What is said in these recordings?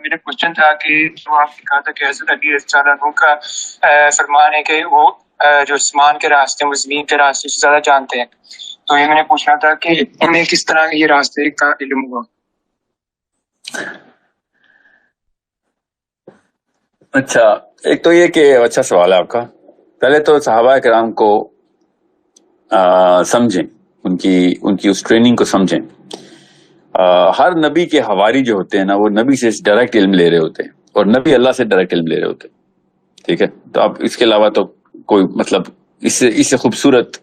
میرا کوشچن تھا کہ جو آپ نے کہا تھا کہ حضرت علی رضی اللہ عنہ کا فرمان ہے کہ وہ جو آسمان کے راستے ہیں وہ زمین کے راستے سے زیادہ جانتے ہیں، تو یہ میں نے پوچھنا تھا کہ انہیں کس طرح یہ راستے کا علم ہوا؟ اچھا، ایک تو یہ کہ اچھا سوال ہے آپ کا. پہلے تو صحابہ کرام کو سمجھیں، ان کی اس ٹریننگ کو سمجھیں. ہر نبی کے حواری جو ہوتے ہیں نا، وہ نبی سے ڈائریکٹ علم لے رہے ہوتے ہیں، اور نبی اللہ سے ڈائریکٹ علم لے رہے ہوتے ہیں. ٹھیک ہے، تو اب اس کے علاوہ تو کوئی مطلب اس سے خوبصورت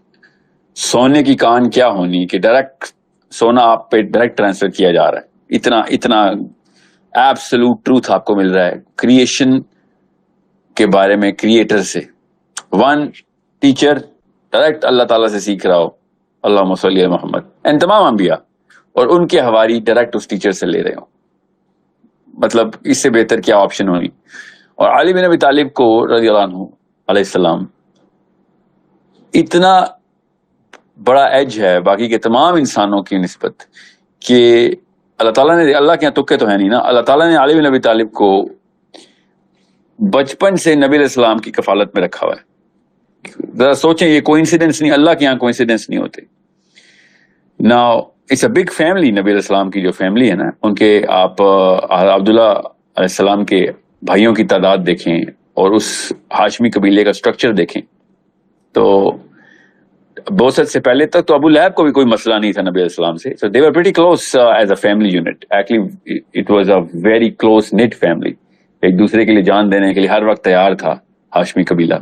سونے کی کان کیا ہونی کہ ڈائریکٹ سونا آپ پہ ڈائریکٹ ٹرانسفر کیا جا رہا ہے. اتنا ایبسولوٹ ٹروتھ آپ کو مل رہا ہے کریشن کے بارے میں، کریٹر سے. ون ٹیچر ڈائریکٹ اللہ تعالیٰ سے سیکھ رہا ہو، اللہم صلی علی محمد، اینڈ تمام انبیاء، اور ان کے حواری ڈائریکٹ اس ٹیچر سے لے رہے ہوں. مطلب اس سے بہتر کیا آپشن ہونی. اور علی بن ابی طالب کو رضی اللہ عنہ علیہ السلام اتنا بڑا ایج ہے باقی کے تمام انسانوں کی نسبت کہ اللہ تعالیٰ نے، اللہ کے یہاں تکے تو ہے نہیں نا، اللہ تعالیٰ نے علی بن ابی طالب کو بچپن سے نبی علیہ السلام کی کفالت میں رکھا ہوا ہے. ذرا سوچیں، یہ کوئنسیڈنس نہیں، اللہ کے یہاں کوئنسیڈنس نہیں ہوتے. Now it's a big family. نبی علیہ السلام کی جو فیملی ہے نا، ان کے آپ عبداللہ علیہ السلام کے بھائیوں کی تعداد دیکھیں اور اس ہاشمی قبیلے کا سٹرکچر دیکھیں تو بوست سے پہلے تک تو ابو لہب کو بھی کوئی مسئلہ نہیں تھا نبی علیہ السلام سے. So they were pretty close as a family unit. Actually it was a very close knit family. ایک دوسرے کے لیے جان دینے کے لیے ہر وقت تیار تھا ہاشمی قبیلہ.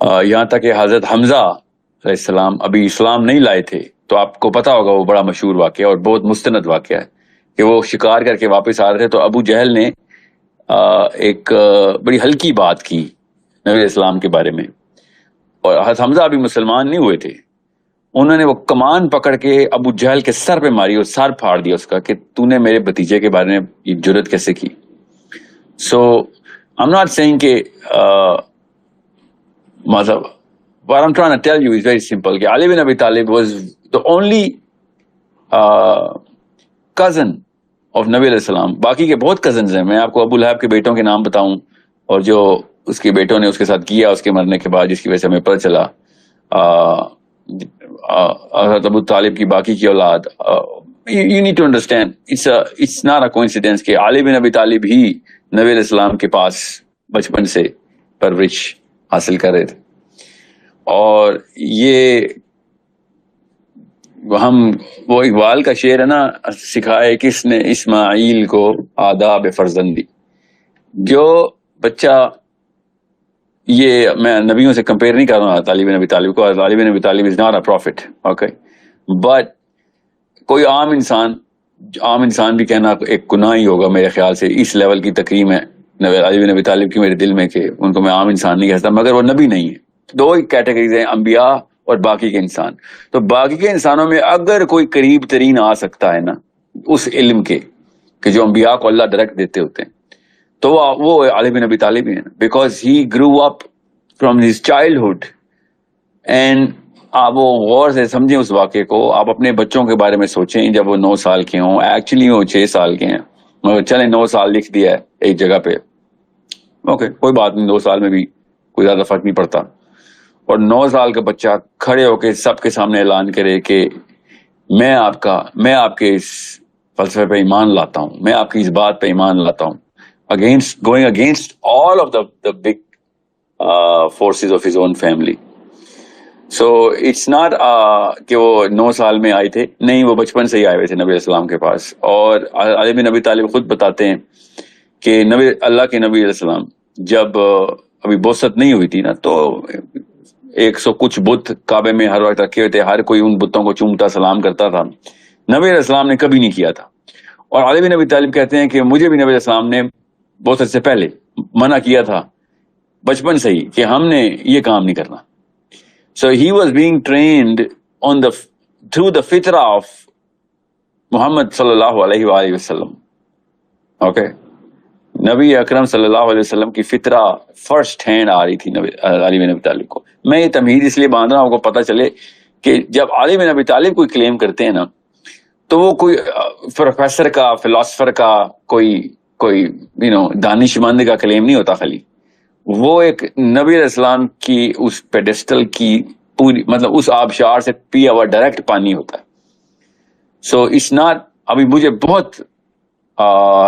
یہاں تک کہ حضرت حمزہ علیہ السلام ابھی اسلام نہیں لائے تھے، تو آپ کو پتا ہوگا وہ بڑا مشہور واقعہ اور بہت مستند واقعہ ہے کہ وہ شکار کر کے واپس آ رہے تھے تو ابو جہل نے ایک بڑی ہلکی بات کی نبی علیہ السلام کے بارے میں، اور حضرت حمزہ ابھی مسلمان نہیں ہوئے تھے. انہوں نے وہ کمان پکڑ کے ابو جہل کے سر پہ ماری اور سر پھاڑ دیا اس کا کہ تو نے میرے بھتیجے کے بارے میں یہ جرت کیسے کی. سو I'm not saying کہ مطلب what I'm trying to tell you is very simple کہ علی بن ابی طالب was the only cousin of نبی علیہ السلام. باقی کے بہت کزنز ہیں، میں آپ کو ابو لہب کے بیٹوں کے نام بتاؤں اور جو اس کے بیٹوں نے اس کے ساتھ کیا اس کے مرنے کے بعد، جس کی وجہ سے ہمیں پتہ چلا حضرت ابو طالب کی باقی کی اولاد. You need to understand it's not a coincidence کہ علی بن ابی طالب ہی نبی علیہ السلام کے پاس بچپن سے پرورش حاصل کر رہے تھے. اور یہ وہ اقبال کا شعر ہے نا، سکھائے کس نے اسماعیل کو آداب فرزندی. جو بچہ، یہ میں نبیوں سے کمپیئر نہیں کر رہا ہوں علی بن ابی طالب کو. علی bin Abi Talib is not a prophet, okay, but کوئی عام انسان بھی کہنا ایک گناہ ہی ہوگا میرے خیال سے. اس لیول کی تکریم ہے علی بن ابی طالب کی میرے دل میں کہ ان کو میں عام انسان نہیں کہتا، مگر وہ نبی نہیں ہے. دو ہی کیٹیگریز ہیں، انبیاء اور باقی کے انسان. تو باقی کے انسانوں میں اگر کوئی قریب ترین آ سکتا ہے نا اس علم کے کہ جو انبیاء کو اللہ ڈائریکٹ دیتے ہوتے ہیں، تو وہ علی بن ابی طالب ہی ہے، because he grew up from his childhood. And آپ وہ غور سے سمجھیں اس واقعے کو. آپ اپنے بچوں کے بارے میں سوچیں جب وہ 9 سال کے ہوں، ایکچولی وہ 6 سال کے ہیں، مگر چلیں 9 سال لکھ دیا ہے ایک جگہ پہ، اوکے کوئی بات نہیں، 2 سال میں بھی کوئی زیادہ فرق نہیں پڑتا. اور 9 سال کا بچہ کھڑے ہو کے سب کے سامنے اعلان کرے کہ میں آپ کے اس فلسفے پہ ایمان لاتا ہوں، میں آپ کی اس بات پہ ایمان لاتا ہوں، going against all of the big forces of his own family. So it's not کہ وہ 9 سال میں آئے تھے، نہیں، وہ بچپن سے ہی آئے ہوئے تھے نبی علیہ السلام کے پاس. اور علی بن ابی طالب خود بتاتے ہیں کہ اللہ کے نبی علیہ السلام جب ابھی بعثت نہیں ہوئی تھی نا، تو 100 کچھ بت کعبے میں ہر وقت رکھے ہوئے تھے، ہر کوئی ان بتوں کو چومتا سلام کرتا تھا. نبی علیہ السلام نے کبھی نہیں کیا تھا. اور علی بن ابی طالب کہتے ہیں کہ مجھے بھی نبی علیہ السلام نے بعثت سے پہلے منع کیا تھا بچپن سے ہی کہ ہم نے یہ کام نہیں کرنا. So he was being trained through the fitrah of محمد صلی اللہ علیہ وآلہ وسلم. اوکے، نبی اکرم صلی اللہ علیہ وسلم کی فطرہ فرسٹ ہینڈ آ رہی تھی علی بن ابی طالب کو. میں یہ تمہید اس لیے باندھ رہا ہوں، آپ کو پتہ چلے کہ جب علی بن ابی طالب کوئی کلیم کرتے ہیں نا تو وہ کوئی پروفیسر کا، فلاسفر کا، کوئی دانش مند کا کلیم نہیں ہوتا خالی، وہ ایک نبی علیہ السلام کی اس پیڈسٹل کی پوری مطلب اس آبشار سے پیا ہوا ڈائریکٹ پانی ہوتا ہے. سو اٹس ناٹ، ابھی مجھے بہت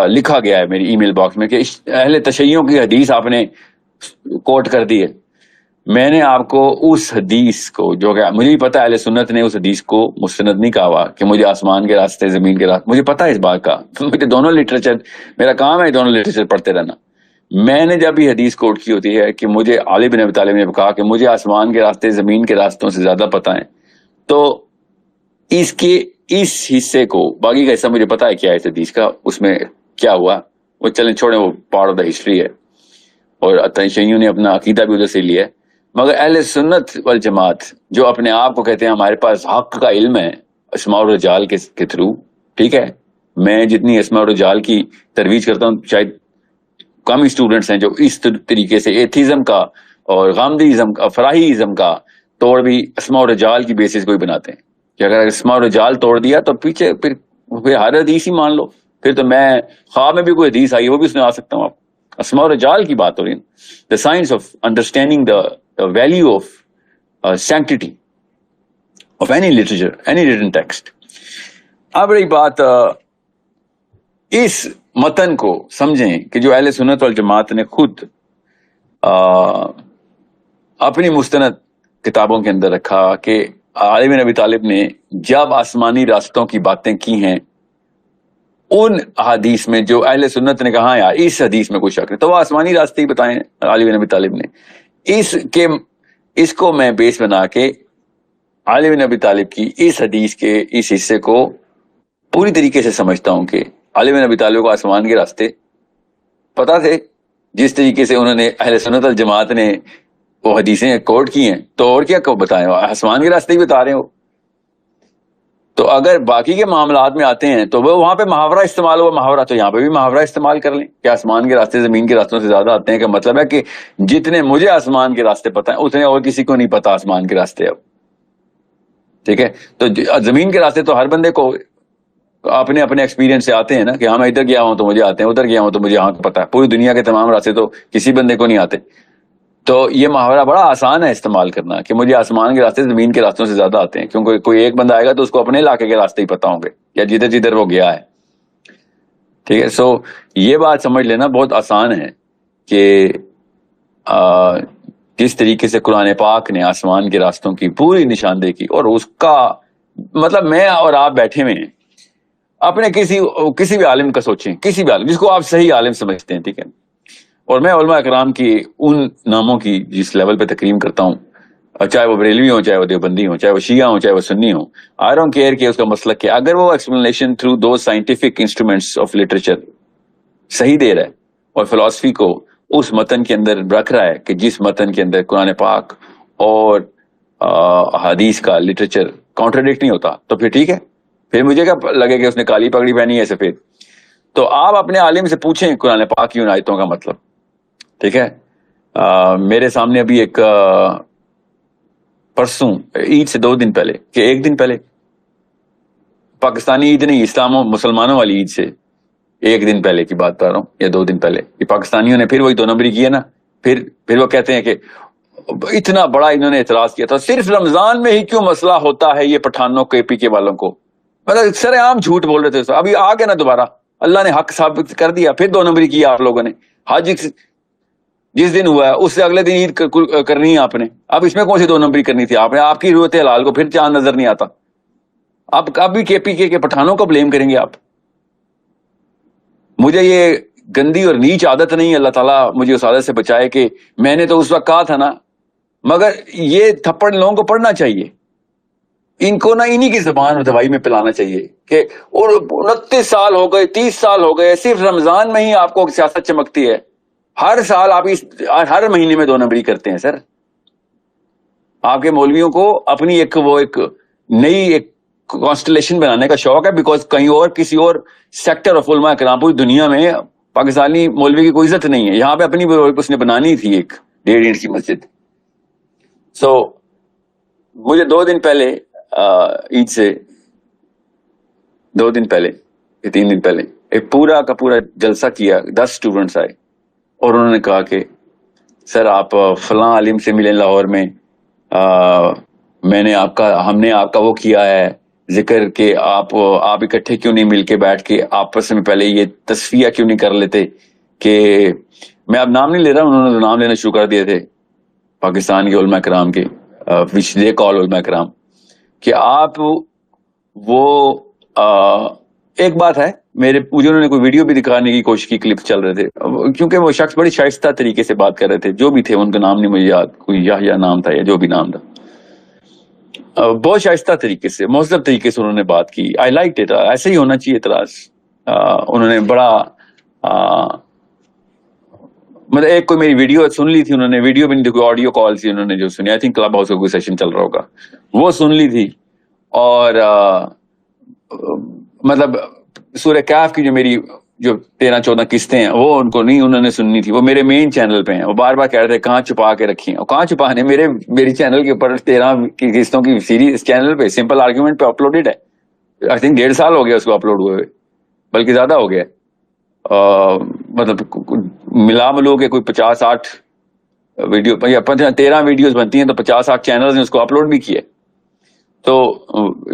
لکھا گیا ہے میری ای میل باکس میں کہ اہل تشیعوں کی حدیث آپ نے کوٹ کر دی ہے. میں نے آپ کو اس حدیث کو، جو کہ مجھے بھی پتا ہے اہل سنت نے اس حدیث کو مستند نہیں کہا ہوا کہ مجھے آسمان کے راستے زمین کے راستے، مجھے پتا ہے اس بات کا، مجھے دونوں لٹریچر، میرا کام ہے دونوں لٹریچر پڑھتے رہنا. میں نے جب یہ حدیث کوٹ کی ہوتی ہے کہ مجھے علی بن ابی طالب نے کہا کہ مجھے آسمان کے راستے زمین کے راستوں سے زیادہ پتہ ہیں، تو اس کے اس حصے کو، باقی کا حصہ مجھے پتا ہے کیا ہے اس حدیث کا، اس میں کیا ہوا وہ چلیں چھوڑیں، وہ پارٹ آف دا ہسٹری ہے، اور تشیعوں نے اپنا عقیدہ بھی ادھر سے لیا ہے. مگر اہل سنت والجماعت جو اپنے آپ کو کہتے ہیں ہمارے پاس حق کا علم ہے اسماء الرجال کے تھرو، ٹھیک ہے، میں جتنی اسماء الرجال کی ترویج کرتا ہوں شاید کم ہی اسٹوڈنٹس ہیں جو اس طریقے سے ایتھیزم کا اور غامدیزم کا، فراہیزم کا توڑ بھی اسماء الرجال کی بیسس کو ہی بناتے ہیں کہ اگر اسماء الرجال توڑ دیا تو پیچھے پھر ہر حدیث ہی مان لو، پھر تو میں خواب میں بھی کوئی حدیث آئی وہ بھی سنا سکتا ہوں. آپ اسماء الرجال کی بات ہو رہی ہے، the science of understanding the value of sanctity of any literature, any written text. اب رہی بات اس متن کو سمجھیں کہ جو اہل سنت والجماعت نے خود اپنی مستند کتابوں کے اندر رکھا کہ علی بن ابی طالب نے جب آسمانی راستوں کی باتیں کی ہیں ان حدیث میں جو اہل سنت نے کہا یار اس حدیث میں کوئی شک نہیں، تو وہ آسمانی راستے ہی بتائیں علی بن ابی طالب نے. اس کو میں بیس بنا کے علی بن ابی طالب کی اس حدیث کے اس حصے کو پوری طریقے سے سمجھتا ہوں کہ علی بن ابی طالب کو آسمان کے راستے پتا تھے، جس طریقے سے انہوں نے اہل سنت الجماعت نے وہ حدیثیں کوٹ کی ہیں، تو اور کیا بتائیں، آسمان کے راستے ہی بتا رہے ہو. تو اگر باقی کے معاملات میں آتے ہیں تو وہ وہاں پہ محاورہ استعمال ہوا محاورہ، تو یہاں پہ بھی محاورہ استعمال کر لیں کہ آسمان کے راستے زمین کے راستوں سے زیادہ آتے ہیں، کا مطلب ہے کہ جتنے مجھے آسمان کے راستے پتہ ہیں اتنے اور کسی کو نہیں پتا آسمان کے راستے. اب ٹھیک ہے، تو زمین کے راستے تو ہر بندے کو اپنے اپنے ایکسپیرینس سے آتے ہیں نا، کہ ہاں میں ادھر گیا ہوں تو مجھے آتے ہیں، ادھر گیا ہوں تو مجھے پتا ہے. پوری دنیا کے تمام راستے تو کسی بندے کو نہیں آتے. تو یہ محاورہ بڑا آسان ہے استعمال کرنا کہ مجھے آسمان کے راستے زمین کے راستوں سے زیادہ آتے ہیں، کیونکہ کوئی ایک بندہ آئے گا تو اس کو اپنے علاقے کے راستے ہی پتا ہوں گے یا جدھر جدھر وہ گیا ہے. ٹھیک ہے، سو یہ بات سمجھ لینا بہت آسان ہے کہ کس طریقے سے قرآن پاک نے آسمان کے راستوں کی پوری نشاندہی کی، اور اس کا مطلب میں اور آپ بیٹھے ہوئے ہیں، اپنے کسی بھی عالم کا سوچیں، کسی بھی عالم جس کو آپ صحیح عالم سمجھتے ہیں، ٹھیک ہے. اور میں علماء اکرام کی ان ناموں کی جس لیول پہ تکریم کرتا ہوں، چاہے وہ بریلوی ہوں، چاہے وہ دیوبندی ہوں، چاہے وہ شیعہ ہوں، چاہے وہ سنی ہوں، آئی ڈونٹ کیئر کہ اس کا مسلک کیا، اگر وہ ایکسپلینیشن تھرو دو سائنٹیفک انسٹرومنٹس آف لٹریچر صحیح دے رہا ہے اور فلسفی کو اس متن کے اندر رکھ رہا ہے کہ جس متن کے اندر قرآن پاک اور حدیث کا لٹریچر کانٹراڈکٹ نہیں ہوتا، تو پھر ٹھیک ہے، پھر مجھے کیا لگے کہ اس نے کالی پگڑی پہنی ہے سفید. تو آپ اپنے عالم سے پوچھیں قرآن پاک کی ان آیتوں کا مطلب. ٹھیک ہے، میرے سامنے ابھی ایک پرسوں عید سے 2 دن پہلے کہ 1 دن پہلے، پاکستانی عید نہیں، اسلام و مسلمانوں والی عید سے 1 دن پہلے کی بات کر رہا ہوں یا 2 دن پہلے، کہ پاکستانیوں نے پھر وہی 2 نمبری کی ہے نا. پھر وہ کہتے ہیں کہ اتنا بڑا انہوں نے اعتراض کیا تھا، صرف رمضان میں ہی کیوں مسئلہ ہوتا ہے یہ پٹھانوں کے پی کے والوں کو، مطلب سر عام جھوٹ بول رہے تھے. ابھی آ گیا نا دوبارہ، اللہ نے حق ثابت کر دیا، پھر 2 نمبری کیا آپ لوگوں نے. حج جس دن ہوا ہے اس سے اگلے دن عید کرنی ہے آپ نے، اب اس میں کون سی 2 نمبری کرنی تھی آپ نے؟ آپ کی ضرورت حلال کو پھر چاند نظر نہیں آتا. اب بھی کے پی کے پٹھانوں کو بلیم کریں گے آپ؟ مجھے یہ گندی اور نیچ عادت نہیں، اللہ تعالیٰ مجھے اس عادت سے بچائے کہ میں نے تو اس وقت کہا تھا نا، مگر یہ تھپڑ لوگوں کو پڑھنا چاہیے، ان کو نا انہی کی زبان اور دوائی میں پلانا چاہیے کہ 29 سال ہو گئے، 30 سال ہو گئے، صرف رمضان میں ہی آپ کو سیاست چمکتی ہے، ہر سال آپ ہر مہینے میں 2 نمبری کرتے ہیں. سر آپ کے مولویوں کو اپنی ایک نئی ایک کانسٹلیشن بنانے کا شوق ہے، بیکاز کہیں اور کسی اور سیکٹر آف علماء کرام پوری دنیا میں پاکستانی مولوی کی کوئی عزت نہیں ہے، یہاں پہ اپنی اس نے بنانی تھی ایک 1.5 اینٹ کی مسجد. سو مجھے 2 دن پہلے عید سے 2 دن پہلے یا 3 دن پہلے ایک پورا کا پورا جلسہ کیا. 10 اسٹوڈنٹس آئے اور انہوں نے کہا کہ سر آپ فلاں عالم سے ملے لاہور میں, ہم نے آپ کا وہ کیا ہے ذکر کہ آپ اکٹھے کیوں نہیں مل کے بیٹھ کے آپس میں پہلے یہ تصفیہ کیوں نہیں کر لیتے, کہ میں اب نام نہیں لے رہا, انہوں نے نام لینا شروع کر دیے تھے پاکستان کے علماء کرام کے, which they call علماء کرام, کہ آپ وہ ایک بات ہے مجھے انہوں نے کوئی ویڈیو بھی دکھانے کی کوشش کی, کلپ چل رہے تھے, کیونکہ وہ شخص بڑی شائستہ طریقے سے بات کر رہے تھے, جو بھی تھے ان کا نام نہیں مجھے یاد, کوئی یا نام تھا یا جو بھی نام تھا, بہت شائستہ طریقے سے مہذب طریقے سے انہوں نے بات کی. آئی لائک اٹ, ایسے ہی ہونا چاہیے اعتراض. انہوں نے بڑا مطلب ایک کوئی میری ویڈیو سن لی تھی انہوں نے, ویڈیو بھی نہیں تھی, کوئی آڈیو کال تھی انہوں نے جو سنی, آئی تھنک کلب ہاؤس کا کوئی سیشن چل رہا ہوگا, وہ سن لی تھی. اور مطلب سورہ کہف کی جو میری جو 13-14 قسطیں ہیں وہ ان کو نہیں انہوں نے سننی تھی, وہ میرے مین چینل پہ ہیں. وہ بار بار کہہ رہے تھے کہاں چھپا کے رکھی ہیں, اور کہاں چھپانے, میری چینل کے اوپر 13 کی قسطوں کی سیریز چینل پہ سمپل آرگیومنٹ پہ اپلوڈیڈ ہے. آئی تھنک 1.5 سال ہو گیا اس کو اپلوڈ ہوئے, بلکہ زیادہ ہو گیا. مطلب ملا ملو کے کوئی 50-60 ویڈیو یا 13 ویڈیوز بنتی ہیں تو 50-60 چینلز نے اس کو اپلوڈ بھی کیے. تو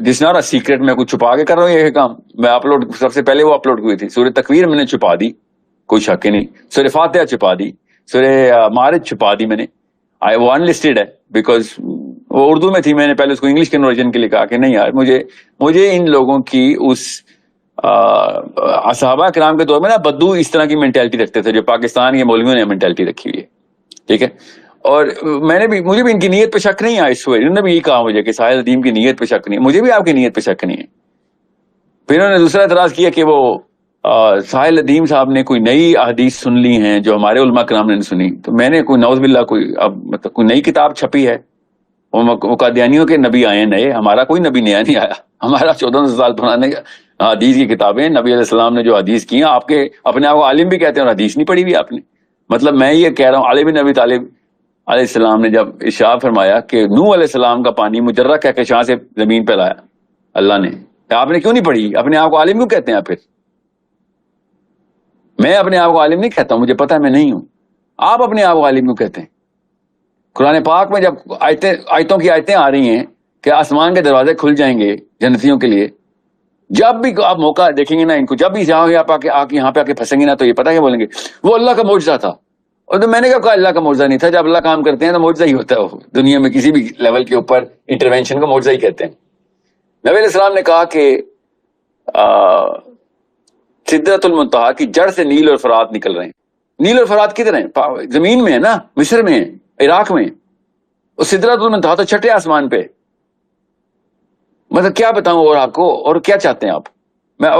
جس نہ سیکرٹ میں کچھ چھپا کے کر رہا ہوں یہ کام. میں اپلوڈ سب سے پہلے وہ اپلوڈ ہوئی تھی سورہ تکویر, میں نے چھپا دی, کوئی شک ہی نہیں. سورہ فاتحہ چھپا دی, سورہ مارج چھپا دی میں نے, وہ ان لسٹڈ ہے بیکاز وہ اردو میں تھی. میں نے پہلے اس کو انگلش کنورژن کے لیے کہا کہ نہیں یار, مجھے ان لوگوں کی اس صحابہ کرام کے دور میں نا بدو اس طرح کی مینٹیلٹی رکھتے تھے جو پاکستان کے مولویوں نے مینٹیلٹی رکھی ہوئی ہے, ٹھیک ہے. اور مجھے بھی ان کی نیت پہ شک نہیں ہے. اس انہوں نے بھی یہ کہا مجھے کہ ساحل ندیم کی نیت پہ شک نہیں ہے, مجھے بھی آپ کی نیت پہ شک نہیں ہے. پھر انہوں نے دوسرا اعتراض کیا کہ وہ ساحل ندیم صاحب نے کوئی نئی احادیث سن لی ہیں جو ہمارے علماء کرام نے نہیں سنی. تو میں نے کوئی نعوذ باللہ مطلب کوئی نئی کتاب چھپی ہے, وہ قادیانیوں کے نبی آئے نئے, ہمارا کوئی نبی نیا نہیں آیا. ہمارا 1400 سال پرانے حدیث کی کتابیں, نبی علیہ السلام نے جو حدیث کی ہیں, آپ کے اپنے آپ کو عالم بھی کہتے ہیں اور حدیث نہیں پڑھی ہوئی آپ نے. مطلب میں یہ کہہ رہا ہوں, علی بن ابی طالب علیہ السلام نے جب ارشاد فرمایا کہ نوح علیہ السلام کا پانی مجرہ کہہ کے شاہ سے زمین پہ لایا اللہ نے, آپ نے کیوں نہیں پڑھی؟ اپنے آپ کو عالم کیوں کہتے ہیں آپ؟ پھر میں اپنے آپ کو عالم نہیں کہتا ہوں, مجھے پتا ہے میں نہیں ہوں. آپ اپنے آپ کو عالم کیوں کہتے ہیں؟ قرآن پاک میں جب آیتوں کی آیتیں آ رہی ہیں کہ آسمان کے دروازے کھل جائیں گے جنتیوں کے لیے, جب بھی آپ موقع دیکھیں گے نا ان کو, جب بھی یہاں پہ آ کے پھنسیں گے نا, تو یہ پتا کیا بولیں گے, وہ اللہ کا معجزہ تھا. اور تو میں نے کہا اللہ کا معجزہ نہیں تھا, جب اللہ کام کرتے ہیں تو معجزہ ہی ہوتا ہے. وہ دنیا میں کسی بھی لیول کے اوپر انٹروینشن کو معجزہ ہی کہتے ہیں. نبی علیہ السلام نے کہا کہ سدرۃ المنتہا کی جڑ سے نیل اور فرات نکل رہے ہیں. نیل اور فرات کدھر ہیں؟ زمین میں ہے نا, مصر میں ہے, عراق میں. اور سدرۃ المنتہا تو چھٹے آسمان پہ. مطلب کیا بتاؤں اور آپ کو, اور کیا چاہتے ہیں آپ؟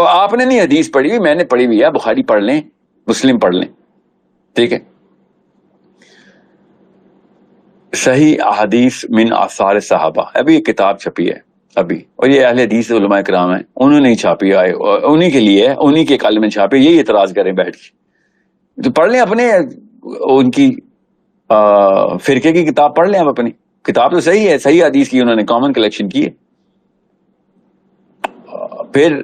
آپ نے نہیں حدیث پڑھی ہوئی, میں نے پڑھی ہوئی ہے. بخاری پڑھ لیں, مسلم پڑھ لیں, ٹھیک ہے. صحیح احادیث من آثار صحابہ, ابھی ایک کتاب چھپی ہے ابھی, اور یہ اہل حدیث علماء کرام ہیں, انہوں نے ہی چھاپی ہے, انہی کے لیے ہے, انہی کے کالم میں چھاپی. یہی اعتراض کریں بیٹھ کے, تو پڑھ لیں اپنے ان کی فرقے کی کتاب پڑھ لیں. آپ اپنی کتاب تو صحیح ہے, صحیح حدیث کی انہوں نے کامن کلیکشن کی ہے. پھر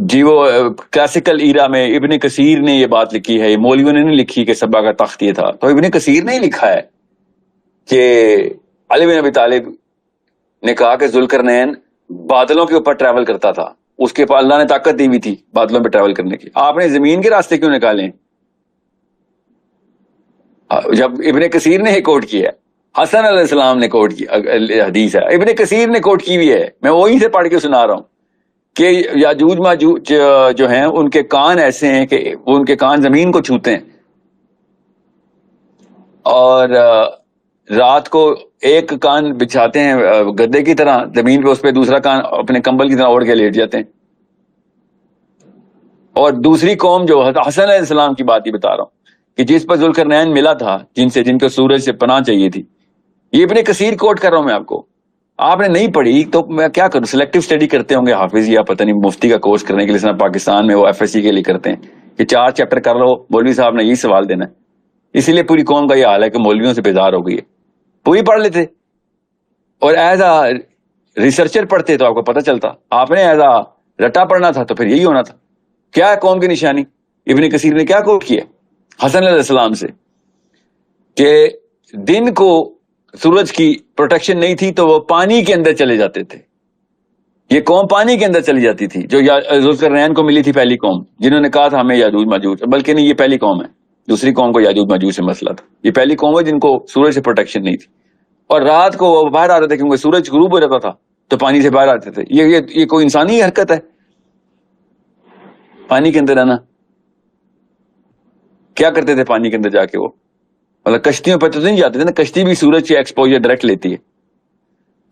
جی وہ کلاسیکل ایرا میں ابن کثیر نے یہ بات لکھی ہے, یہ مولویوں نے نہیں لکھی کہ سبا کا تخت یہ تھا. تو ابن کثیر نے ہی لکھا ہے کہ علی بن ابی طالب نے کہا کہ ذوالقرنین بادلوں کے اوپر ٹریول کرتا تھا, اس کے پاس اللہ نے طاقت دی ہوئی تھی بادلوں پہ ٹریول کرنے کی. آپ نے زمین کے راستے کیوں نکالے؟ جب ابن کثیر نے ہی کوٹ کیا ہے, حسن علیہ السلام نے کوٹ کیا, حدیث ہے ابن کثیر نے کوٹ کی ہوئی ہے, میں وہیں سے پڑھ کے سنا رہا ہوں کہ یاجوج ماجوج جو ہیں ان کے کان ایسے ہیں کہ وہ ان کے کان زمین کو چھوتے ہیں, اور رات کو ایک کان بچھاتے ہیں گدے کی طرح زمین پہ, اس پہ دوسرا کان اپنے کمبل کی طرح اوڑھ کے لیٹ جاتے ہیں. اور دوسری قوم جو حسن علیہ السلام کی بات ہی بتا رہا ہوں کہ جس پر ذوالقرنین ملا تھا, جن کو سورج سے پناہ چاہیے تھی, یہ ابن کثیر کوٹ کر رہا ہوں میں آپ کو. آپ نے نہیں پڑھی تو میں کیا کروں, سلیکٹو اسٹڈی کرتے ہوں گے حافظ یا پتہ نہیں مفتی کا کورس کرنے کے لیے پاکستان میں وہ FSC کے لیے کرتے ہیں کہ 4 چیپٹر کر لو, مولوی صاحب نے یہی سوال دینا ہے. اسی لیے پوری قوم کا یہ حال ہے کہ مولویوں سے بیزار ہو گئی ہے. پوری پڑھ لیتے اور ایز اے ریسرچر پڑھتے تو آپ کو پتہ چلتا. آپ نے ایز اے رٹا پڑنا تھا تو پھر یہی ہونا تھا. کیا ہے قوم کی نشانی؟ ابن کثیر نے کیا کوٹ کیا حسن علیہ السلام سے کہ دن کو سورج کی پروٹیکشن نہیں تھی تو وہ پانی کے اندر چلے جاتے تھے. یہ قوم پانی کے اندر چلی جاتی تھی جو ذوالقرنین کو ملی تھی پہلی قوم, جنہوں نے کہا تھا ہمیں یاجوج ماجوج, بلکہ نہیں یہ پہلی قوم ہے, دوسری قوم کو یاجوج ماجوج سے مسئلہ تھا. یہ پہلی قوم ہے جن کو سورج سے پروٹیکشن نہیں تھی, اور رات کو وہ باہر آتے تھے کیونکہ سورج غروب ہو جاتا تھا تو پانی سے باہر آتے تھے. یہ کوئی انسانی حرکت ہے پانی کے اندر رہنا؟ کیا کرتے تھے پانی کے اندر جا کے وہ؟ مطلب کشتیوں پہ تو نہیں جاتے تھے نا, کشتی بھی سورج کی ایکسپوجر ڈائریکٹ لیتی ہے.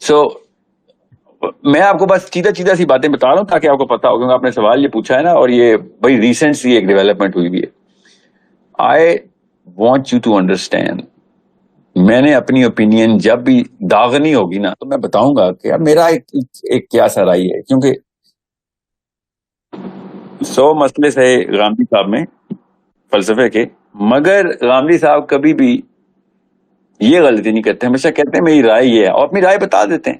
سو میں آپ کو بس چیدہ سی باتیں بتا رہا ہوں تاکہ آپ کو پتا ہو, کیونکہ آپ نے سوال یہ پوچھا ہے نا, اور یہ بڑی ریسنٹ سی ایک ڈیولپمنٹ ہوئی بھی ہے. I want you to understand, میں نے اپنی اوپینین جب بھی داغنی ہوگی نا تو میں بتاؤں گا کہ اب میرا ایک کیا سا رائے ہے, کیونکہ 100 مسئلے سے غامدی صاحب میں فلسفے کے, مگر غامدی صاحب کبھی بھی یہ غلطی نہیں کرتے, ہمیشہ کہتے ہیں میری رائے یہ ہے, اور اپنی رائے بتا دیتے ہیں,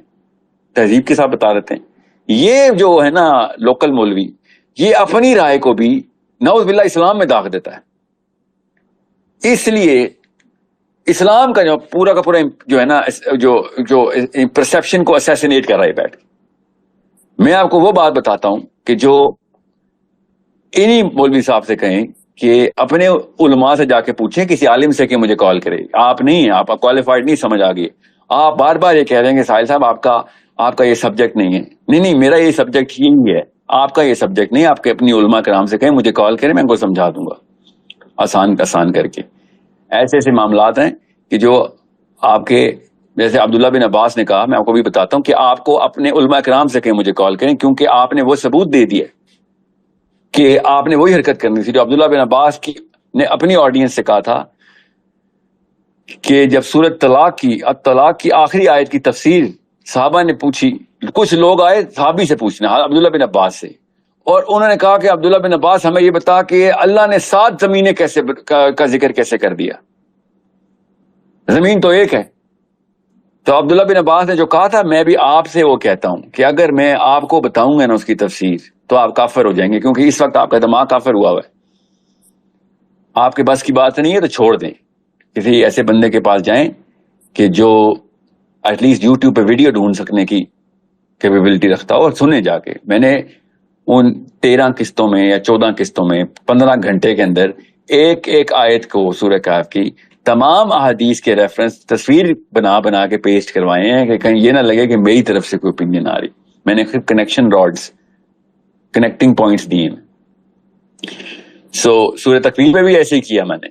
تہذیب کے ساتھ بتا دیتے ہیں. یہ جو ہے نا لوکل مولوی, یہ اپنی رائے کو بھی نعوذ باللہ اسلام میں داغ دیتا ہے. اس لیے اسلام کا جو پورا کا پورا جو ہے نا جو پرسپشن کو اسیسینیٹ کر رہا ہے بیٹھ. میں آپ کو وہ بات بتاتا ہوں کہ جو انہی مولوی صاحب سے کہیں کہ اپنے علماء سے جا کے پوچھیں, کسی عالم سے کہ مجھے کال کرے. آپ نہیں, آپ کوالیفائڈ نہیں, سمجھ آ گئی. آپ بار بار یہ کہہ رہے ہیں کہ ساحل صاحب آپ کا یہ سبجیکٹ نہیں ہے. نہیں, میرا یہ سبجیکٹ یہی ہے, آپ کا یہ سبجیکٹ نہیں. آپ کے اپنی علماء کرام سے کہیں مجھے کال کریں, میں ان کو سمجھا دوں گا آسان کر کے. ایسے معاملات ہیں کہ جو آپ کے, جیسے عبداللہ بن عباس نے کہا, میں آپ کو بھی بتاتا ہوں کہ آپ کو اپنے علماء کرام سے کہیں مجھے کال کریں, کیونکہ آپ نے وہ ثبوت دے دیا کہ آپ نے وہی حرکت کرنی تھی جو عبداللہ بن عباس نے اپنی آڈینس سے کہا تھا کہ جب سورۃ طلاق کی آخری آیت کی تفسیر صحابہ نے پوچھی, کچھ لوگ آئے صحابی سے پوچھنا, عبداللہ بن عباس سے, اور انہوں نے کہا کہ عبداللہ بن عباس ہمیں یہ بتا کہ اللہ نے 7 زمینیں کا ذکر کیسے کر دیا, زمین تو ایک ہے. تو عبداللہ بن عباس نے جو کہا تھا, میں بھی آپ سے وہ کہتا ہوں کہ اگر میں آپ کو بتاؤں گا نا اس کی تفسیر تو آپ کافر ہو جائیں گے, کیونکہ اس وقت آپ کا دماغ کافر ہوا ہے. آپ کے بس کی بات نہیں ہے تو چھوڑ دیں, کسی ایسے بندے کے پاس جائیں کہ جو ایٹ لیسٹ یوٹیوب پہ ویڈیو ڈھونڈ سکنے کی کیپیبلٹی رکھتا ہو, اور سنیں جا کے. میں نے ان 13 قسطوں میں یا 14 قسطوں میں 15 گھنٹے کے اندر ایک آیت کو سورہ کہف کی تمام احادیث کے ریفرنس تصویر بنا کے پیسٹ کروائے ہیں کہ کہیں یہ نہ لگے کہ میری طرف سے کوئی اوپینین آ رہی. میں نے صرف کنیکشن راڈز, کنیکٹنگ پوائنٹس دیے ہیں. سورہ تکویر پہ بھی ایسے ہی کیا میں نے,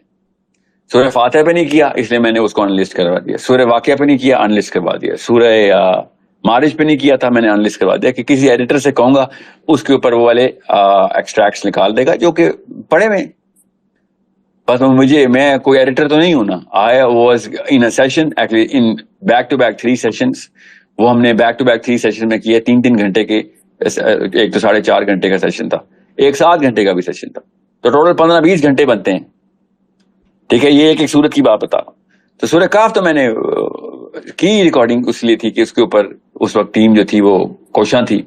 سورہ فاتحہ پہ نہیں کیا اس لیے میں نے اس کو انلسٹ کروا دیا, سورہ واقعہ پہ نہیں کیا انلسٹ کروا دیا, سورہ معارج پہ نہیں کیا تھا میں نے انلسٹ کروا دیا کہ کسی ایڈیٹر سے کہوں گا اس کے اوپر وہ والے ایکسٹریکٹس نکال دے گا جو کہ پڑھے میں. بس میں کوئی ایڈیٹر تو نہیں ہوں نا. I was in a session actually in back to back 3 sessions, وہ ہم نے بیک ٹو بیک 3 سیشن میں کیے, 3 گھنٹے کے, ایک تو 4.5 گھنٹے کا سیشن تھا, ایک 7 گھنٹے کا بھی سیشن تھا, تو ٹوٹل 15-20 گھنٹے بنتے ہیں. ٹھیک ہے, یہ ایک سورت کی بات بتا. تو سورہ کاف تو میں نے کی ریکارڈنگ اس لیے تھی کہ اس کے اوپر اس وقت ٹیم جو تھی وہ کوشاں تھی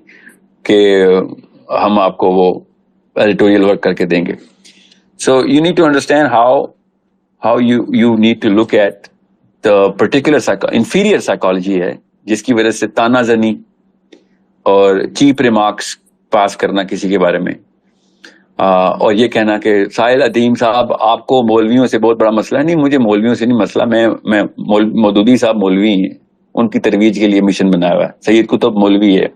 کہ ہم آپ کو وہ ایڈیٹوریل ورک کر کے دیں گے. So you need to understand how you need to look at the particular inferior psychology ہے جس کی وجہ سے تانا زنی اور چیپ ریمارکس پاس کرنا کسی کے بارے میں, اور یہ کہنا کہ ساحل عدیم صاحب آپ کو مولویوں سے بہت بڑا مسئلہ ہے. نہیں, مجھے مولویوں سے نہیں مسئلہ, میں مودودی صاحب مولوی ہیں, ان کی ترویج کے لیے مشن بنایا ہوا ہے. سید قطب مولوی ہے,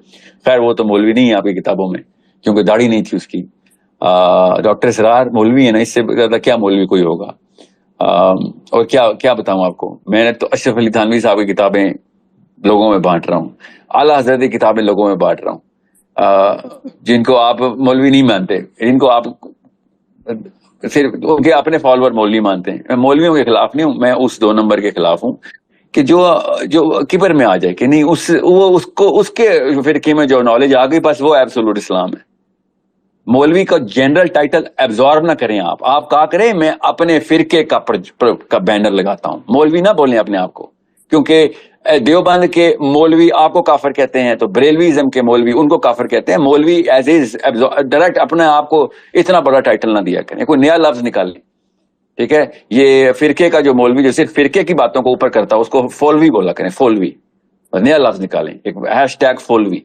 خیر وہ تو مولوی نہیں ہے آپ کی کتابوں میں کیونکہ داڑھی نہیں تھی اس کی. ڈاکٹر اسرار مولوی ہے نا, اس سے زیادہ کیا مولوی کوئی ہوگا. اور کیا بتاؤں آپ کو, میں نے تو اشرف علی تھانوی صاحب کی کتابیں لوگوں میں بانٹ رہا ہوں, اعلیٰ حضرت کی کتابیں لوگوں میں بانٹ رہا ہوں, جن کو آپ مولوی نہیں مانتے, جن کو آپ صرف ان کے اپنے فالوور مولوی مانتے ہیں. میں مولویوں کے خلاف نہیں ہوں, میں اس 2 نمبر کے خلاف ہوں کہ جو کبر میں آ جائے کہ نہیں اس کے فرقے میں جو نالج آ گئی بس وہ ایبسولوٹ اسلام ہے. مولوی کا جنرل ٹائٹل ایبزارب نہ کریں آپ کہا کریں میں اپنے فرقے کا بینر لگاتا ہوں. مولوی نہ بولیں اپنے آپ کو, کیونکہ دیوبند کے مولوی آپ کو کافر کہتے ہیں تو بریلویزم کے مولوی ان کو کافر کہتے ہیں. مولوی ایز از ڈائریکٹ اپنے آپ کو اتنا بڑا ٹائٹل نہ دیا کریں, کوئی نیا لفظ نکال لیں, ٹھیک ہے. یہ فرقے کا جو مولوی جو صرف فرقے کی باتوں کو اوپر کرتا ہے اس کو فولوی بولا کریں, فولوی, نیا لفظ نکالیں, ایک ہیش ٹیگ فولوی,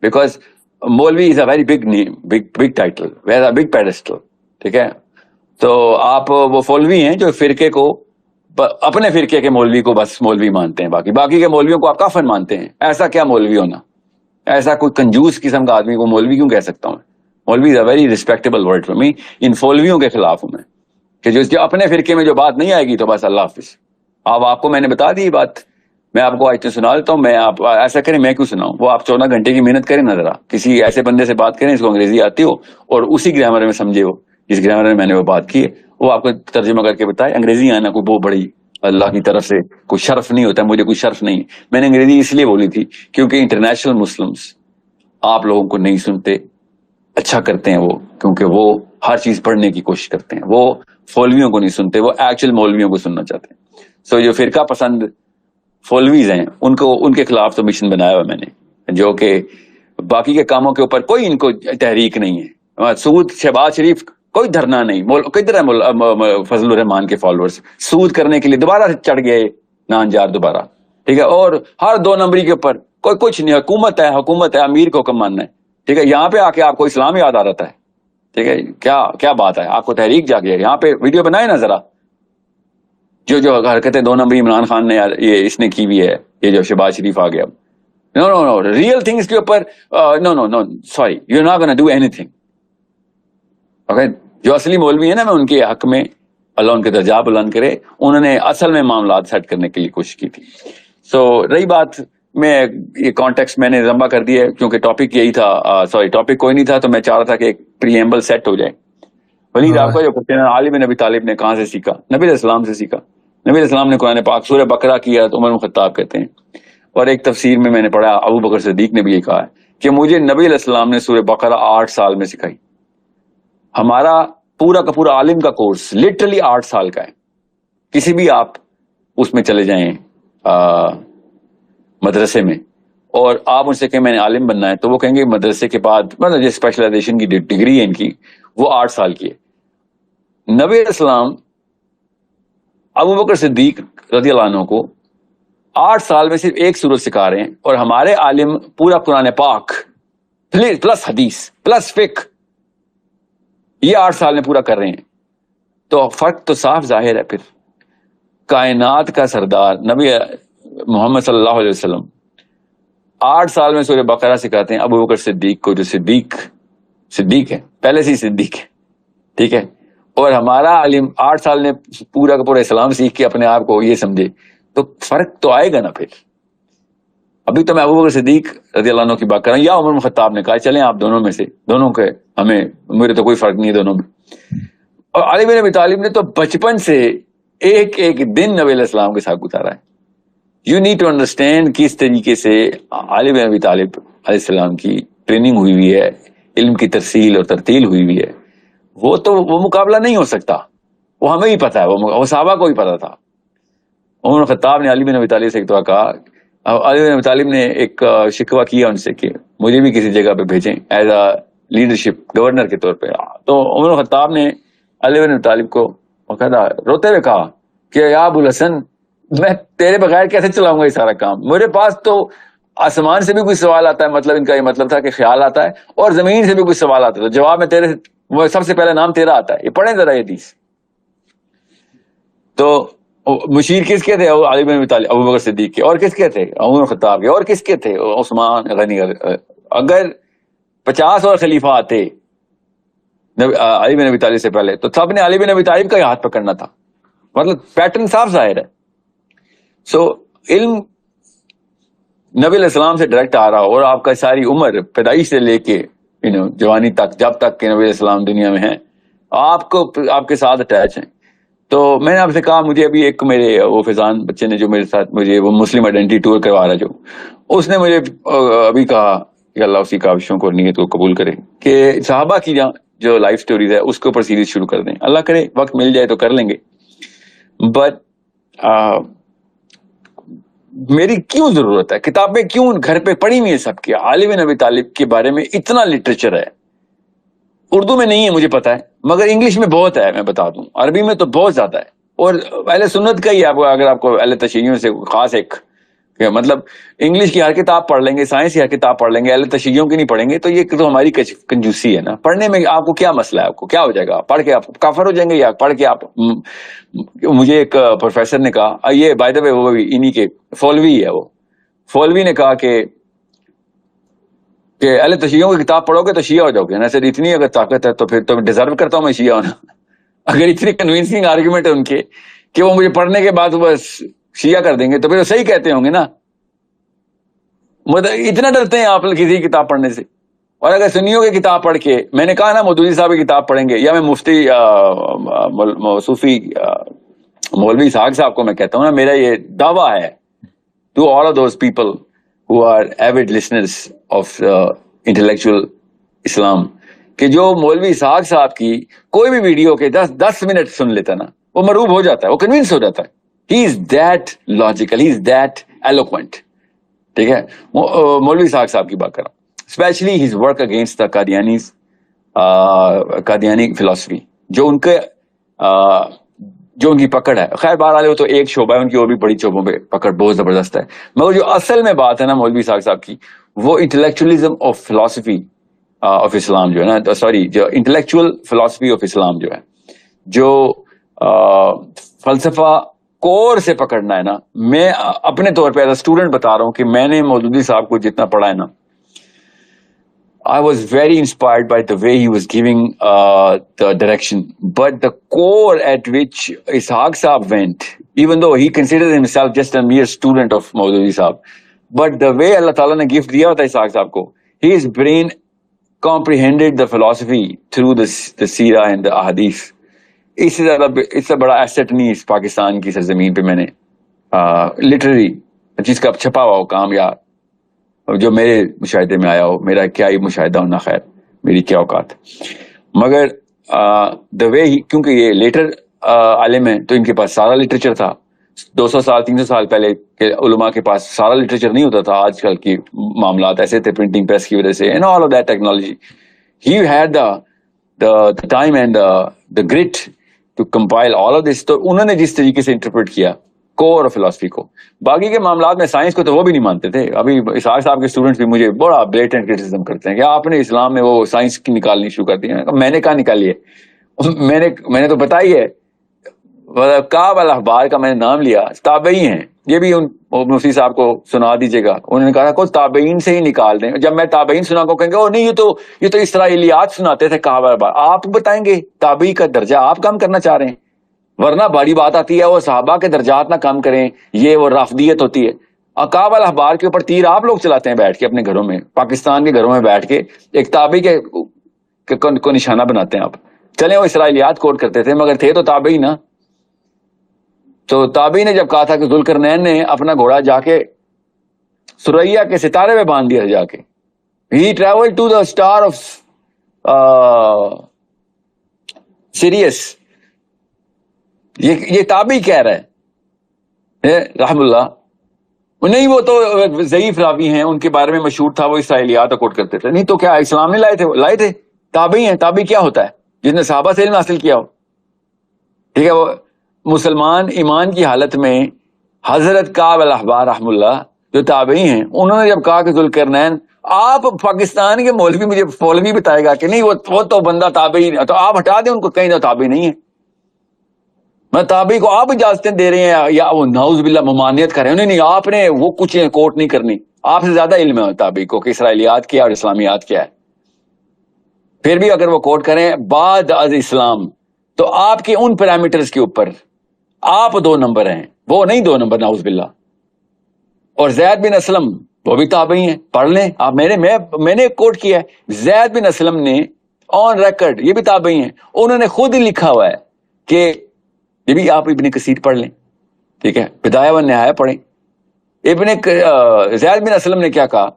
بیکاز مولوی is a very big name, big title, very big pedestal, ٹھیک ہے. تو آپ وہ فولوی ہیں جو فرقے کو, اپنے فرقے کے مولوی کو بس مولوی مانتے ہیں, باقی کے مولویوں کو آپ کافر مانتے ہیں. ایسا کیا مولوی ہونا, ایسا کوئی کنجوس قسم کا آدمی کو مولوی کیوں کہہ سکتا ہوں؟ مولوی is a very respectable word for me. ان فولویوں کے خلاف ہوں میں کہ جو اپنے فرقے میں جو بات نہیں آئے گی تو بس اللہ حافظ. آپ کو میں نے بتا دی بات, میں آپ کو آج سنا دیتا ہوں. میں آپ ایسا کریں, میں کیوں سناؤں؟ وہ آپ 14 گھنٹے کی محنت کریں نا, ذرا کسی ایسے بندے سے بات کریں اس کو انگریزی آتی ہو اور اسی گرامر میں سمجھے, وہ جس گرامر میں میں نے وہ بات کی ہے وہ آپ کو ترجمہ کر کے بتائے. انگریزی آنا کوئی بہت بڑی اللہ کی طرف سے کوئی شرف نہیں ہوتا, مجھے کوئی شرف نہیں. میں نے انگریزی اس لیے بولی تھی کیونکہ انٹرنیشنل مسلمس آپ لوگوں کو نہیں سنتے, اچھا کرتے ہیں وہ, کیونکہ وہ ہر چیز پڑھنے کی کوشش کرتے ہیں. وہ فولویوں کو نہیں سنتے, وہ ایکچوئل مولویوں کو سننا چاہتے ہیں. سو جو فرقہ پسند فولویز ہیں ان کے خلاف تو مشن بنایا ہوا میں نے, جو کہ باقی کے کاموں کے اوپر کوئی ان کو تحریک نہیں ہے. سعود شہباز شریف کوئی دھرنا نہیں. کدھر ہے فضل الرحمان کے فالوورز سود کرنے کے لیے دوبارہ سے چڑھ گئے نانجار دوبارہ, ٹھیک ہے. اور ہر 2 نمبری کے اوپر کوئی کچھ نہیں, حکومت ہے, امیر کو حکم ماننا ہے, ٹھیک ہے. یہاں پہ آ کے آپ کو اسلام یاد آ رہتا ہے, ٹھیک ہے. کیا بات ہے, آپ کو تحریک جاگی ہے. یہاں پہ ویڈیو بنائے نا ذرا, جو حرکتیں 2 نمبری عمران خان نے یہ اس نے کی بھی ہے, یہ جو شہباز شریف آ گیا. نو ریئل تھنگس کے اوپر no sorry, you are not gonna do anything. Okay, جو اصلی مولوی ہیں نا, میں ان کے حق میں اللہ ان کے درجہ بلند کرے, انہوں نے اصل میں معاملات سیٹ کرنے کے لیے کوشش کی تھی. سو رہی بات, میں یہ کانٹیکسٹ میں نے لمبا کر دیا کیونکہ ٹاپک یہی تھا, سوری ٹاپک کوئی نہیں تھا, تو میں چاہ رہا تھا کہ ایک پریمبل سیٹ ہو جائے. ولید آپ کا جو کوشچن ہے علی بن ابی طالب نے کہاں سے سیکھا؟ نبی علیہ السلام سے سیکھا. نبی علیہ السلام نے قرآن پاک سورہ بقرہ کیا تو عمر بن خطاب کہتے ہیں, اور ایک تفسیر میں نے پڑھا ابو بکر صدیق نے بھی یہ کہا ہے کہ مجھے نبی علیہ السلام نے سورہ بقرہ 8 سال میں سکھائی. ہمارا پورا کا پورا عالم کا کورس لٹرلی 8 سال کا ہے. کسی بھی آپ اس میں چلے جائیں مدرسے میں, اور آپ ان سے کہیں میں نے عالم بننا ہے, تو وہ کہیں گے مدرسے کے بعد مطلب جو اسپیشلائزیشن کی ڈگری ہے ان کی وہ 8 سال کی ہے. نبی علیہ السلام ابو بکر صدیق رضی اللہ عنہ کو 8 سال میں صرف ایک سورت سکھا رہے ہیں, اور ہمارے عالم پورا قرآن پاک پلس حدیث پلس فقہ یہ 8 سال میں پورا کر رہے ہیں. تو فرق تو صاف ظاہر ہے. پھر کائنات کا سردار نبی محمد صلی اللہ علیہ وسلم 8 سال میں سورہ بقرہ سکھاتے ہیں ابو بکر صدیق کو, جو صدیق ہے, پہلے سے ہی صدیق ہے, ٹھیک ہے. اور ہمارا عالم 8 سال نے پورا کا پورا اسلام سیکھ کے اپنے آپ کو یہ سمجھے, تو فرق تو آئے گا نا. پھر ابھی تو میں ابو بکر صدیق رضی اللہ عنہ کی بات کر رہا ہوں, یا عمر بن خطاب نے کہا چلیں آپ دونوں میں سے, دونوں کے ہمیں میرے تو کوئی فرق نہیں ہے دونوں میں. اور علی بن ابی طالب نے تو بچپن سے ایک دن نبی علیہ السلام کے ساتھ گزارا ہے. یو نیڈ ٹو انڈرسٹینڈ کس طریقے سے علی بن ابی طالب علیہ السلام کی ٹریننگ ہوئی ہے, علم کی ترسیل اور ترتیل ہوئی ہے. وہ مقابلہ نہیں ہو سکتا, وہ ہمیں ہی پتا ہے, وہ صحابہ کو ہی پتا تھا. عمر بن خطاب نے علی بن ابی طالب سے ایک دعا کہا, علی بن ابی طالب نے ایک شکوہ کیا ان سے کہ مجھے بھی کسی جگہ پہ بھیجیں ایز اے لیڈرشپ گورنر کے طور پہ. تو عمر بن خطاب نے علی بن ابی طالب کو روتے ہوئے کہا کہ یا ابو الحسن, میں تیرے بغیر کیسے چلاؤں گا یہ سارا کام؟ میرے پاس تو آسمان سے بھی کوئی سوال آتا ہے, مطلب ان کا یہ مطلب تھا کہ خیال آتا ہے, اور زمین سے بھی کوئی سوال آتا ہے, تو جواب میں تیرے وہ سب سے پہلے نام تیرا آتا ہے. یہ پڑھیں ذرا یہ حدیث. تو مشیر کس کے تھے؟ علی بن ابی طالب, ابو بکر صدیق کے. اور کس کے تھے؟ عمر خطاب کے. اور کس کے تھے؟ عثمان غنی. اگر 50 اور خلیفہ آتے علی بن ابی طالب سے پہلے, تو سب نے علی بن ابی طالب کا ہی ہاتھ پکڑنا تھا. مطلب پیٹرن صاف ظاہر ہے. سو علم نبی علیہ السلام سے ڈائریکٹ آ رہا ہو, اور آپ کا ساری عمر پیدائش سے لے کے جوانی تک, جب تک کہ نبی علیہ السلام دنیا میں ہیں, آپ کے ساتھ اٹیچ ہیں. تو میں نے آپ سے کہا, مجھے ابھی ایک میرے وہ فیضان بچے نے جو میرے ساتھ مجھے وہ مسلم آئیڈینٹی ٹور کروا رہا, جو اس نے مجھے ابھی کہا کہ اللہ اسی کاوشوں کو اور نیت کو قبول کرے کہ صحابہ کی جو لائف سٹوریز ہے اس کے اوپر سیریز شروع کر دیں. اللہ کرے وقت مل جائے تو کر لیں گے. بٹ میری کیوں ضرورت ہے؟ کتابیں کیوں گھر پہ پڑھی ہوئی ہیں سب کی، علی بن ابی طالب کے بارے میں اتنا لٹریچر ہے، اردو میں نہیں ہے مجھے پتا ہے، مگر انگلش میں بہت ہے، میں بتا دوں عربی میں تو بہت زیادہ ہے، اور اہل سنت کا ہی ہے، اگر آپ کو اہل تشیعوں سے خاص ایک مطلب انگلش کی ہر کتاب پڑھ لیں گے، سائنس کی ہر کتاب پڑھ لیں گے، اہل تشیعوں کی نہیں پڑھیں گے، تو یہ تو ہماری کنجوسی ہے نا۔ پڑھنے میں آپ کو کیا مسئلہ ہے؟ آپ کو کیا ہو جائے گا؟ پڑھ کے آپ کافر ہو جائیں گے، یا پڑھ کے آپ مجھے ایک پروفیسر نے کہا، یہ بائی دا وے وہ بھی انہی کے فولوی ہے، وہ فولوی نے کہا کہ اہل تشیعوں کی کتاب پڑھو گے تو شیعہ ہو جاؤ گے نا، سر اتنی اگر طاقت ہے تو پھر تو ڈیزرو کرتا ہوں میں شیعہ ہونا، اگر اتنی کنوینسنگ آرگومنٹ ہے ان کے کہ وہ مجھے پڑھنے کے بعد بس شیعہ کر دیں گے، تو پھر وہ صحیح کہتے ہوں گے نا۔ اتنا ڈرتے ہیں آپ کسی کتاب پڑھنے سے؟ اور اگر سنیوں کی کتاب پڑھ کے، میں نے کہا نا مودودی صاحب کی کتاب پڑھیں گے، یا میں مفتی صوفی مولوی اسحاق صاحب کو میں کہتا ہوں نا، میرا یہ دعویٰ ہے to all of those people who are avid listeners of intellectual Islam، کہ جو مولوی اسحاق صاحب کی کوئی بھی ویڈیو کے 10 منٹ سن لیتا نا، وہ مروب ہو جاتا ہے، وہ کنونس ہو جاتا ہے، he is that logical, he is that eloquent، ٹھیک ہے۔ مولوی اسحاق صاحب کی بات کر رہا ہوں، especially his work against the Qadiani فلسفی، جو ان کے جو ان کی پکڑ ہے، خیر بہرحال وہ تو ایک شعبہ ہے ان کی، اور بھی بڑی شعبوں پہ پکڑ بہت زبردست ہے، مگر جو اصل میں بات ہے نا مولوی اسحاق صاحب کی، وہ انٹلیکچولیزم آف فلسفی آف اسلام جو ہے نا، سوری جو انٹلیکچوئل فلسفی آف اسلام جو ہے، جو فلسفہ کور سے پکڑنا ہے نا، میں اپنے طور پہ ایز اے اسٹوڈنٹ بتا رہا ہوں کہ میں نے مودودی صاحب کو جتنا پڑھا ہے نا، I was very inspired by the way he was giving the direction. But the core at which Ishaq Saab went, even though he considered himself just a mere student of Maududi Saab, but the way Allah Ta'ala ne gift diya tha Ishaq Saab ko, his brain comprehended the philosophy through the seerah and the ahadith. اس سے بڑا asset نہیں اس پاکستان کی سرزمین پہ میں نے literary چیز کا چھپا ہوا ہو کام، یا جو میرے مشاہدے میں آیا ہو، میرا کیا ہی مشاہدہ ہونا، خیر میری کیا اوقات، مگر دا وے ہی، کیونکہ یہ لیٹر عالم ہے تو ان کے پاس سارا لٹریچر تھا، 200 سال 300 سال پہلے کے علماء کے پاس سارا لٹریچر نہیں ہوتا تھا، آج کل کی معاملات ایسے تھے پرنٹنگ پریس کی وجہ سے and all of that technology, he had the time and the great to compile all of this, تو انہوں نے جس طریقے سے انٹرپریٹ کیا کور آف فلسفی کو، باقی کے معاملات میں سائنس کو تو وہ بھی نہیں مانتے تھے۔ ابھی اسحاق صاحب کے اسٹوڈنٹس بھی مجھے بڑا بلیٹنٹ کرٹیسزم کرتے ہیں کہ آپ نے اسلام میں وہ سائنس کی نکالنی شروع کر دی ہے، میں نے کہا نکالی ہے، میں نے تو بتائی ہے، کعب الاحبار کا میں نے نام لیا، تابعی ہیں، یہ بھی ان مفتی صاحب کو سنا دیجیے گا، انہوں نے کہا کوئی تابعین سے ہی نکال دیں، جب میں تابعین سنا کو کہیں گے او نہیں یہ تو اسرائیلیات سناتے تھے کعب الاحبار، آپ بتائیں گے تابعی کا درجہ آپ کم کرنا چاہ رہے ہیں، ورنہ بڑی بات آتی ہے وہ صحابہ کے درجات نہ کم کریں، یہ وہ رافضیت ہوتی ہے، کعب الاحبار کے اوپر تیر آپ لوگ چلاتے ہیں بیٹھ کے اپنے گھروں میں، پاکستان کے گھروں میں بیٹھ کے ایک تابعی کو نشانہ بناتے ہیں آپ، چلیں وہ اسرائیلیات کوٹ کرتے تھے مگر تھے تو تابعی نا۔ تو تابعی نے جب کہا تھا کہ ذوالقرنین نے اپنا گھوڑا جا کے سریا کے ستارے میں باندھ دیا جا کے، ہی travel to the star of Sirius, یہ تابعی کہہ رہا ہے رحم اللہ، نہیں وہ تو ضعیف راوی ہیں، ان کے بارے میں مشہور تھا وہ اسرائیلیات کوٹ کرتے تھے، نہیں تو کیا اسلام نے لائے تھے تابعی ہیں، تابعی کیا ہوتا ہے؟ جس نے صحابہ سے علم حاصل کیا ہو، ٹھیک ہے، وہ مسلمان ایمان کی حالت میں حضرت کعب الاحبار رحم اللہ جو تابعی ہیں، انہوں نے جب کہا کہ ذوالقرنین، آپ پاکستان کے مولوی مجھے فولوی بتائے گا کہ نہیں وہ تو بندہ تابعی، تو آپ ہٹا دیں ان کو، کہیں تو تابعی نہیں ہے، میں تابعی کو آپ اجازتیں دے رہے ہیں یا وہ نعوذ باللہ ممانعت کر رہے ہیں، نہیں آپ نے وہ کچھ کوٹ نہیں کرنی، آپ سے زیادہ علم ہے تابعی کو کہ اسرائیلیات کیا اور اسلامیات کیا ہے، پھر بھی اگر وہ کوٹ کریں بعد از اسلام تو آپ کے ان پیرامیٹرز کے اوپر آپ 2 نمبر ہیں، وہ نہیں 2 نمبر نعوذ باللہ۔ اور زید بن اسلم وہ بھی تابعی ہیں، پڑھ لیں آپ، میں نے کوٹ کیا ہے، زید بن اسلم نے آن ریکارڈ، یہ بھی تابعی ہیں، انہوں نے خود ہی لکھا ہوا ہے کہ یہ بھی آپ ابن کثیر پڑھ لیں، ٹھیک ہے، بدایہ و نہایہ پڑھیں، زید بن اسلم نے کیا کہا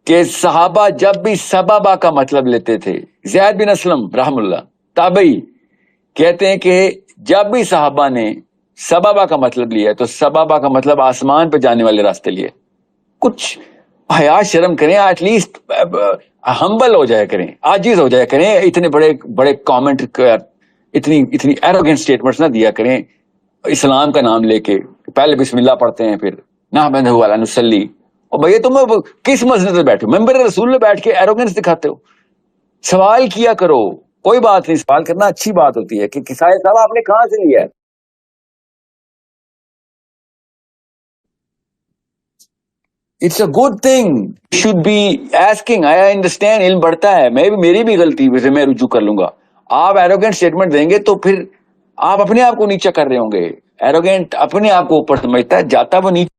کہ صحابہ جب بھی سببہ کا مطلب لیتے تھے، زید بن اسلم رحم اللہ تابعی کہتے ہیں کہ جب بھی صحابہ نے سبابا کا مطلب لیا ہے تو سبابا کا مطلب آسمان پہ جانے والے راستے لیے. کچھ حیا شرم کریں, ایٹ لیسٹ ہمبل ہو جایا کریں, عاجز ہو جایا کریں. اتنے بڑے بڑے کامنٹ, اتنی ایروگنٹ اسٹیٹمنٹس نہ دیا کریں اسلام کا نام لے کے. پہلے بسم اللہ پڑھتے ہیں, پھر نحمدہ و نصلی. اور بھیا تم کس مسجد میں بیٹھے ہو, ممبر رسول میں بیٹھ کے ایروگنس دکھاتے ہو. سوال کیا کرو, کوئی بات نہیں, سوال کرنا اچھی بات ہوتی ہے کہ کسائے صاحب آپ نے کہاں سے لیا ہے. It's a good thing, should be asking. I understand, علم بڑھتا ہے, میری بھی غلطی ویسے میں رجوع کر لوں گا. آپ ایروگینٹ اسٹیٹمنٹ دیں گے تو پھر آپ اپنے آپ کو نیچا کر رہے ہوں گے. ایروگینٹ اپنے آپ کو اوپر سمجھتا ہے, جاتا وہ نیچے.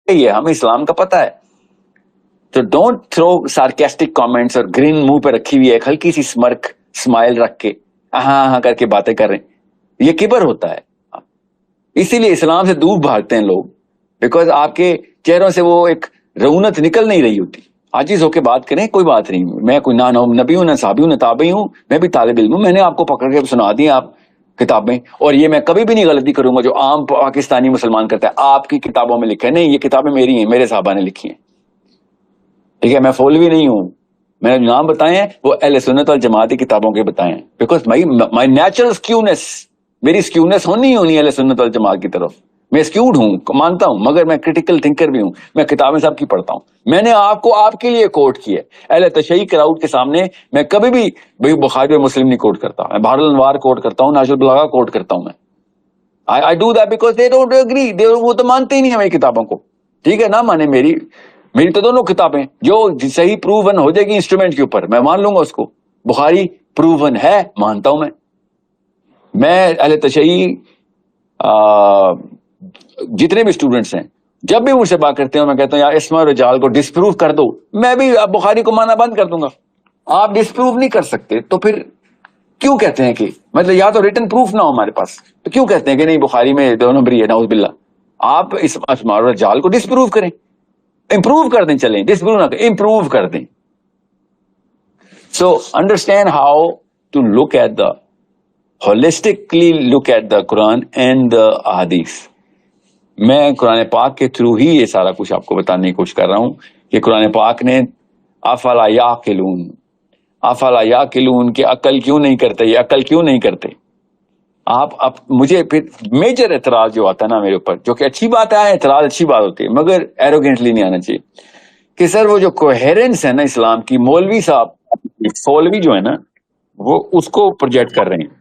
یہ ہمیں اسلام کا پتہ ہے. تو ڈونٹ تھرو سارکیسٹک کامنٹس اور گرین منہ پہ رکھی ہوئی ہے, ایک ہلکی سی اسمرک اسمائل رکھ کے ہاں ہاں کر کے باتیں کر رہے ہیں. یہ کبر ہوتا ہے. اسی لیے اسلام سے دور بھاگتے ہیں لوگ, بیکاز آپ کے چہروں سے وہ ایک رونت نکل نہیں رہی ہوتی. عاجز ہو کے بات کریں, کوئی بات نہیں. میں کوئی نہ نبی ہوں, نہ صحابی ہوں, نہ تابعی ہوں, میں بھی طالب علم ہوں. میں نے آپ کو پکڑ کے سنا دی آپ کتابیں, اور یہ میں کبھی بھی نہیں غلطی کروں گا جو عام پاکستانی مسلمان کرتا ہے. آپ کی کتابوں میں لکھا ہے, نہیں, یہ کتابیں میری ہیں, میرے صحابہ نے لکھی ہیں. ٹھیک ہے, میں فولوی نہیں ہوں. میں نے نام بتائے ہیں وہ اہل سنت والجماعت کی کتابوں کے بتائے ہیں, بیکاز مائی نیچرل اسکیونیس, میری اسکیونیس ہونی اہل سنت والجماعت کی طرف. میں اسکیوڈ ہوں, مانتا ہوں, مگر میں کریٹیکل تھنکر بھی ہوں. میں کتابیں سب کی پڑھتا ہوں. میں نے آپ کو آپ کے لیے کوٹ کیا. اہل تشیع کراؤڈ کے سامنے میں کبھی بھی بخاری اور مسلم نہیں کوٹ کرتا. میں بحر الانوار کوٹ کرتا ہوں, ناجر البلاغہ کوٹ کرتا ہوں. میں I do that because they don't agree. وہ تو مانتے ہی نہیں ہماری کتابوں کو. ٹھیک ہے, نہ مانے میری تو دونوں کتابیں جو صحیح پروون ہو جائے گی انسٹرومنٹ کے اوپر, میں مان لوں گا اس کو. بخاری پروون ہے, مانتا ہوں. میں اہل تشیع جتنے بھی اسٹوڈنٹس ہیں, جب بھی مجھ سے بات کرتے ہیں میں کہتا ہوں یار اسماء رجال کو ڈسپروو کر دو, میں بھی بخاری کو مانا بند کر دوں گا. آپ ڈسپروو نہیں کر سکتے تو پھر کیوں کہتے ہیں کہ مطلب یا تو ریٹن پروف نہ ہو ہمارے پاس, تو کیوں کہتے ہیں کہ نہیں بخاری میں دونوں بری ہے, نعوذ باللہ. آپ اس اسماء رجال کو ڈسپروو کریں, امپروو کر دیں, چلیں ڈسپروو نہ کریں, امپروو کر دیں. So understand how to look at the holistically look at the Quran and the احادیث. میں قرآن پاک کے تھرو ہی یہ سارا کچھ آپ کو بتانے کی کوشش کر رہا ہوں کہ قرآن پاک نے افلا یعقلون, افلا یعقلون کہ عقل کیوں نہیں کرتے, یہ عقل کیوں نہیں کرتے. آپ مجھے پھر میجر اعتراض جو آتا ہے نا میرے اوپر, جو کہ اچھی بات ہے, اعتراض اچھی بات ہوتی ہے, مگر ایروگینٹلی نہیں آنا چاہیے کہ سر وہ جو کوہیرنس ہے نا اسلام کی, مولوی صاحب مولوی جو ہے نا وہ اس کو پروجیکٹ کر رہے ہیں.